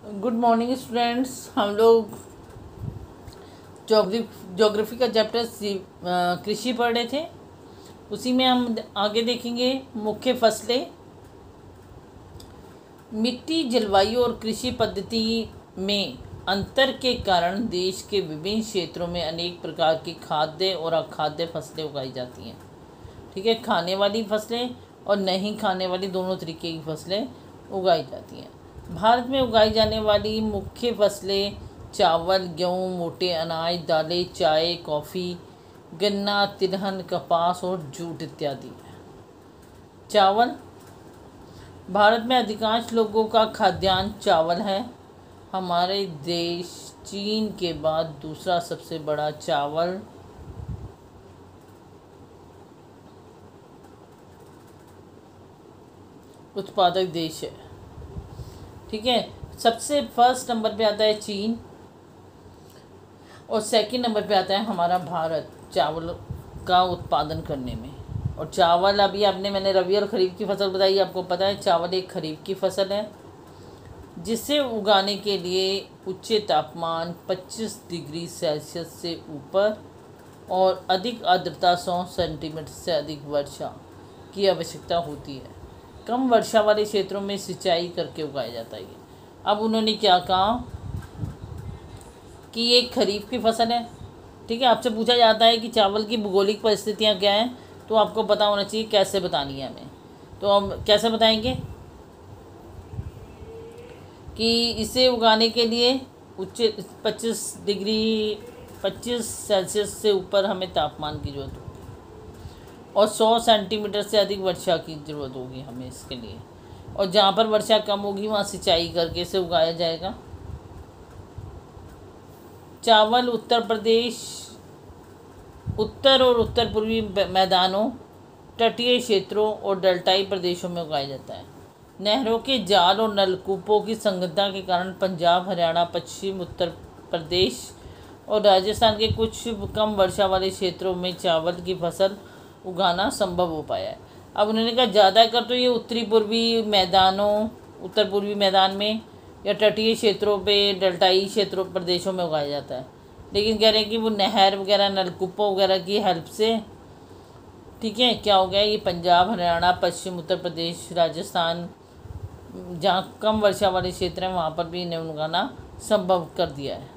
Good morning students. हम लोग geography का चैप्टर कृषि पढ़ रहे थे। उसी में हम आगे देखेंगे मुख्य फसलें। मिट्टी, जलवायु और कृषि पद्धति में अंतर के कारण देश के विभिन्न क्षेत्रों में अनेक प्रकार की खाद्य और अखाद्य फसलें उगाई जाती हैं। ठीक है, खाने वाली फसलें और नहीं खाने वाली दोनों तरीके की फसलें उगाई जाती हैं। भारत में उगाई जाने वाली मुख्य फसलें चावल, गेहूँ, मोटे अनाज, दालें, चाय, कॉफ़ी, गन्ना, तिलहन, कपास और जूट इत्यादि। चावल। भारत में अधिकांश लोगों का खाद्यान्न चावल है। हमारे देश चीन के बाद दूसरा सबसे बड़ा चावल उत्पादक देश है। ठीक है, सबसे फर्स्ट नंबर पे आता है चीन और सेकंड नंबर पे आता है हमारा भारत चावल का उत्पादन करने में। और चावल अभी मैंने रबी और खरीफ की फसल बताई। आपको पता है चावल एक खरीफ की फसल है जिसे उगाने के लिए उच्च तापमान 25 डिग्री सेल्सियस से ऊपर और अधिक आर्द्रता 100 सेंटीमीटर से अधिक वर्षा की आवश्यकता होती है। कम वर्षा वाले क्षेत्रों में सिंचाई करके उगाया जाता है। अब उन्होंने क्या कहा कि ये खरीफ की फसल है। ठीक है, आपसे पूछा जाता है कि चावल की भूगोलिक परिस्थितियाँ क्या हैं, तो आपको पता होना चाहिए कैसे बतानी है हमें। तो हम कैसे बताएंगे कि इसे उगाने के लिए उच्च 25 सेल्सियस से ऊपर हमें तापमान की ज़रूरत होगी और 100 सेंटीमीटर से अधिक वर्षा की ज़रूरत होगी हमें इसके लिए। और जहाँ पर वर्षा कम होगी वहाँ सिंचाई करके इसे उगाया जाएगा। चावल उत्तर प्रदेश, उत्तर और उत्तर पूर्वी मैदानों, तटीय क्षेत्रों और डेल्टाई प्रदेशों में उगाया जाता है। नहरों के जाल और नलकूपों की संगतता के कारण पंजाब, हरियाणा, पश्चिम उत्तर प्रदेश और राजस्थान के कुछ कम वर्षा वाले क्षेत्रों में चावल की फसल उगाना संभव हो पाया है। अब उन्होंने कहा ज़्यादातर तो ये उत्तर पूर्वी मैदान में या तटीय क्षेत्रों पे, डेल्टाई क्षेत्रों प्रदेशों में उगाया जाता है। लेकिन कह रहे हैं कि वो नहर वगैरह, नलकूपों वगैरह की हेल्प से, ठीक है, क्या हो गया, ये पंजाब, हरियाणा, पश्चिम उत्तर प्रदेश, राजस्थान, जहाँ कम वर्षा वाले क्षेत्र हैं वहाँ पर भी इन्हें उगाना संभव कर दिया है।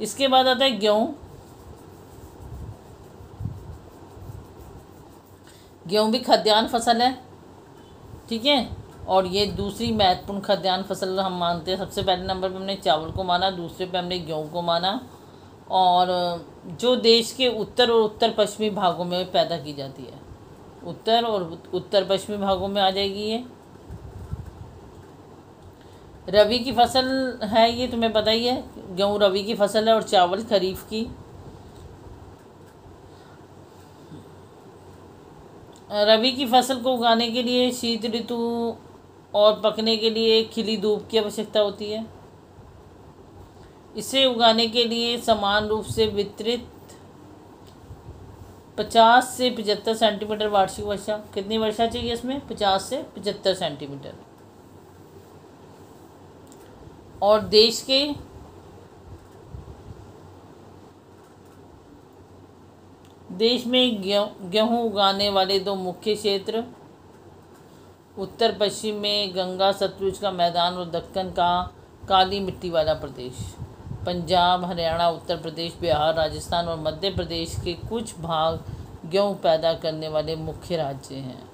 इसके बाद आता है गेहूँ। गेहूँ भी खाद्यान्न फसल है। ठीक है, और ये दूसरी महत्वपूर्ण खाद्यान्न फसल हम मानते हैं। सबसे पहले नंबर पे हमने चावल को माना, दूसरे पे हमने गेहूँ को माना, और जो देश के उत्तर और उत्तर पश्चिमी भागों में पैदा की जाती है। उत्तर और उत्तर पश्चिमी भागों में आ जाएगी ये। रबी की फसल है, ये तुम्हें पता ही है, गेहूँ रबी की फसल है और चावल खरीफ की। रबी की फसल को उगाने के लिए शीत ऋतु और पकने के लिए खिली धूप की आवश्यकता होती है। इसे उगाने के लिए समान रूप से वितरित 50 से 75 सेंटीमीटर वार्षिक वर्षा। कितनी वर्षा चाहिए इसमें? 50 से 75 सेंटीमीटर। और देश में गेहूँ उगाने वाले दो मुख्य क्षेत्र, उत्तर पश्चिम में गंगा सतलुज का मैदान और दक्कन का काली मिट्टी वाला प्रदेश। पंजाब, हरियाणा, उत्तर प्रदेश, बिहार, राजस्थान और मध्य प्रदेश के कुछ भाग गेहूँ पैदा करने वाले मुख्य राज्य हैं।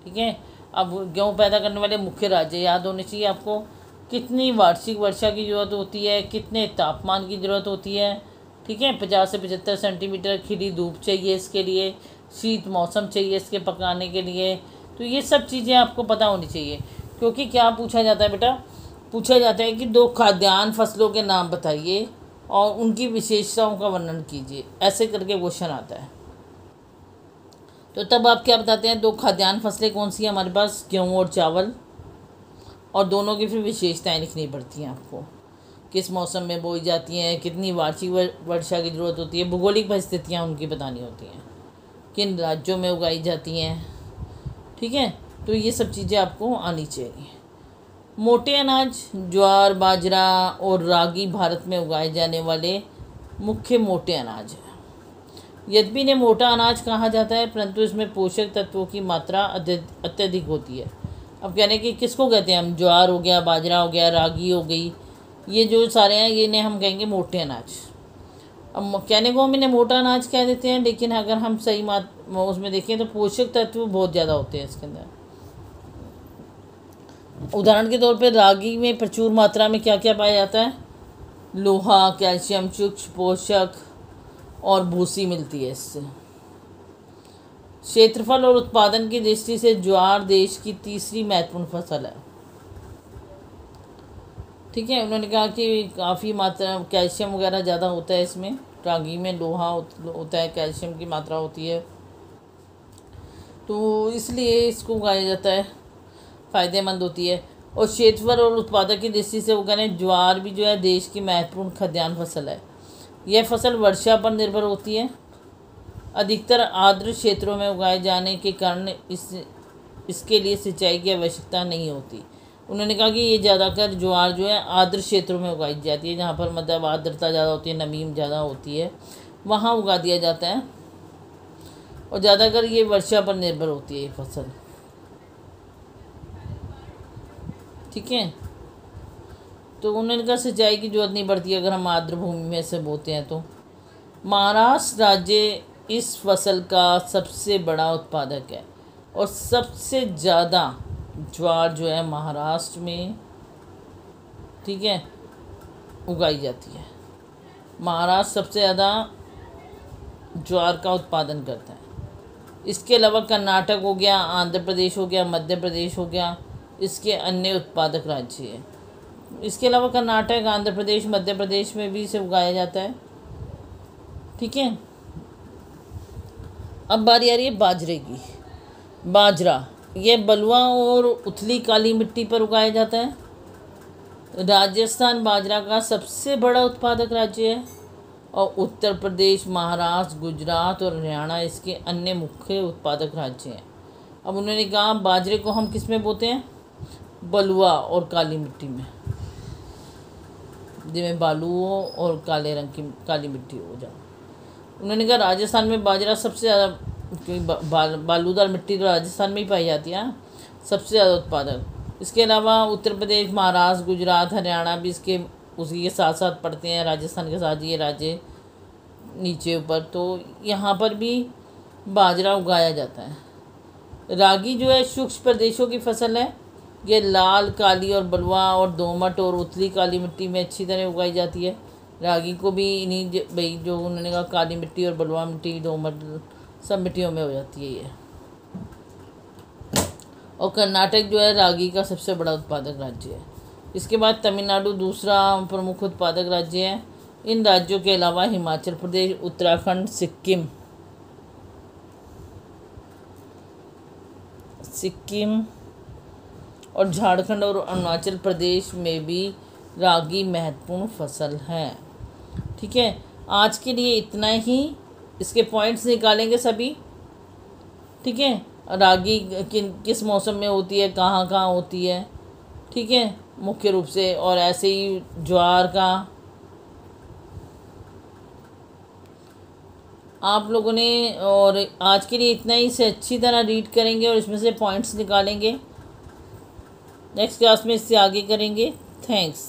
ठीक है, अब गेहूँ पैदा करने वाले मुख्य राज्य याद होने चाहिए आपको। कितनी वार्षिक वर्षा की ज़रूरत होती है, कितने तापमान की ज़रूरत होती है। ठीक है, 50 से 75 सेंटीमीटर खिली धूप चाहिए इसके लिए, शीत मौसम चाहिए इसके पकाने के लिए। तो ये सब चीज़ें आपको पता होनी चाहिए, क्योंकि क्या पूछा जाता है बेटा, पूछा जाता है कि दो खाद्यान्न फसलों के नाम बताइए और उनकी विशेषताओं का वर्णन कीजिए, ऐसे करके क्वेश्चन आता है। तो तब आप क्या बताते हैं, दो खाद्यान्न फसलें कौन सी हैं हमारे पास, गेहूँ और चावल, और दोनों की फिर विशेषताएं लिखनी पड़ती हैं आपको। किस मौसम में बोई जाती हैं, कितनी वार्षिक वर्षा की ज़रूरत होती है, भौगोलिक परिस्थितियाँ उनकी बतानी होती हैं, किन राज्यों में उगाई जाती हैं। ठीक है, तो ये सब चीज़ें आपको आनी चाहिए। मोटे अनाज ज्वार, बाजरा और रागी भारत में उगाए जाने वाले मुख्य मोटे अनाज हैं। यद्यपि इन्हें मोटा अनाज कहा जाता है, परंतु इसमें पोषक तत्वों की मात्रा अत्यधिक होती है। अब कहने कि किसको कहते हैं हम, ज्वार हो गया, बाजरा हो गया, रागी हो गई, ये जो सारे हैं ये इन्हें हम कहेंगे मोटे अनाज। अब कहने को हम इन्हें मोटा अनाज कह देते हैं, लेकिन अगर हम सही उसमें देखें तो पोषक तत्व बहुत ज़्यादा होते हैं इसके अंदर। उदाहरण के तौर पर रागी में प्रचुर मात्रा में क्या क्या पाया जाता है, लोहा, कैल्शियम, सूक्ष्म पोषक और भूसी मिलती है इससे। क्षेत्रफल और उत्पादन की दृष्टि से ज्वार देश की तीसरी महत्वपूर्ण फसल है। ठीक है, उन्होंने कहा कि काफ़ी मात्रा कैल्शियम वगैरह ज़्यादा होता है इसमें, रागी में लोहा होता है, कैल्शियम की मात्रा होती है, तो इसलिए इसको उगाया जाता है, फ़ायदेमंद होती है। और क्षेत्रफल और उत्पादक की दृष्टि से वो कह रहे हैं ज्वार भी जो है देश की महत्वपूर्ण खाद्यान्न फसल है। यह फसल वर्षा पर निर्भर होती है, अधिकतर आर्द्र क्षेत्रों में उगाए जाने के कारण इसके लिए सिंचाई की आवश्यकता नहीं होती। उन्होंने कहा कि ये ज़्यादातर ज्वार जो है आर्द्र क्षेत्रों में उगाई जाती है, जहाँ पर मतलब आर्द्रता ज़्यादा होती है, नमी ज़्यादा होती है, वहाँ उगा दिया जाता है, और ज़्यादातर ये वर्षा पर निर्भर होती है ये फसल। ठीक है, तो उन्होंने कहा सिंचाई की जरूरत नहीं पड़ती अगर हम आर्द्र भूमि में से बोते हैं तो। महाराष्ट्र राज्य इस फसल का सबसे बड़ा उत्पादक है और सबसे ज़्यादा ज्वार जो है महाराष्ट्र में, ठीक है, उगाई जाती है। महाराष्ट्र सबसे ज़्यादा ज्वार का उत्पादन करता है। इसके अलावा कर्नाटक हो गया, आंध्र प्रदेश हो गया, मध्य प्रदेश हो गया, इसके अन्य उत्पादक राज्य हैं। इसके अलावा कर्नाटक, आंध्र प्रदेश, मध्य प्रदेश में भी इसे उगाया जाता है। ठीक है, अब बारी आ रही है बाजरे की। बाजरा यह बलुआ और उथली काली मिट्टी पर उगाया जाता है। राजस्थान बाजरा का सबसे बड़ा उत्पादक राज्य है और उत्तर प्रदेश, महाराष्ट्र, गुजरात और हरियाणा इसके अन्य मुख्य उत्पादक राज्य हैं। अब उन्होंने कहा बाजरे को हम किस में बोते हैं, बलुआ और काली मिट्टी में, जिसमें बालू हो और काले रंग की काली मिट्टी हो जाए। उन्होंने कहा राजस्थान में बाजरा सबसे ज़्यादा, बालूदार मिट्टी तो राजस्थान में ही पाई जाती है, सबसे ज़्यादा उत्पादक। इसके अलावा उत्तर प्रदेश, महाराष्ट्र, गुजरात, हरियाणा भी इसके उसी के साथ साथ पड़ते हैं, राजस्थान के साथ ये राज्य नीचे ऊपर, तो यहाँ पर भी बाजरा उगाया जाता है। रागी जो है शुष्क प्रदेशों की फसल है। ये लाल, काली और बलुआ और दोमट और उथली काली मिट्टी में अच्छी तरह उगाई जाती है। रागी को भी इन्हीं भाई जो उन्होंने कहा काली मिट्टी और बलुआ मिट्टी, दोमट सब मिट्टियों में हो जाती है ये। और कर्नाटक जो है रागी का सबसे बड़ा उत्पादक राज्य है। इसके बाद तमिलनाडु दूसरा प्रमुख उत्पादक राज्य है। इन राज्यों के अलावा हिमाचल प्रदेश, उत्तराखंड, सिक्किम और झारखंड और अरुणाचल प्रदेश में भी रागी महत्वपूर्ण फसल है। ठीक है, आज के लिए इतना ही। इसके पॉइंट्स निकालेंगे सभी। ठीक है, रागी किस मौसम में होती है, कहाँ कहाँ होती है, ठीक है, मुख्य रूप से, और ऐसे ही ज्वार का आप लोगों ने। और आज के लिए इतना ही, से अच्छी तरह रीड करेंगे और इसमें से पॉइंट्स निकालेंगे। नेक्स्ट क्लास में इससे आगे करेंगे। थैंक्स।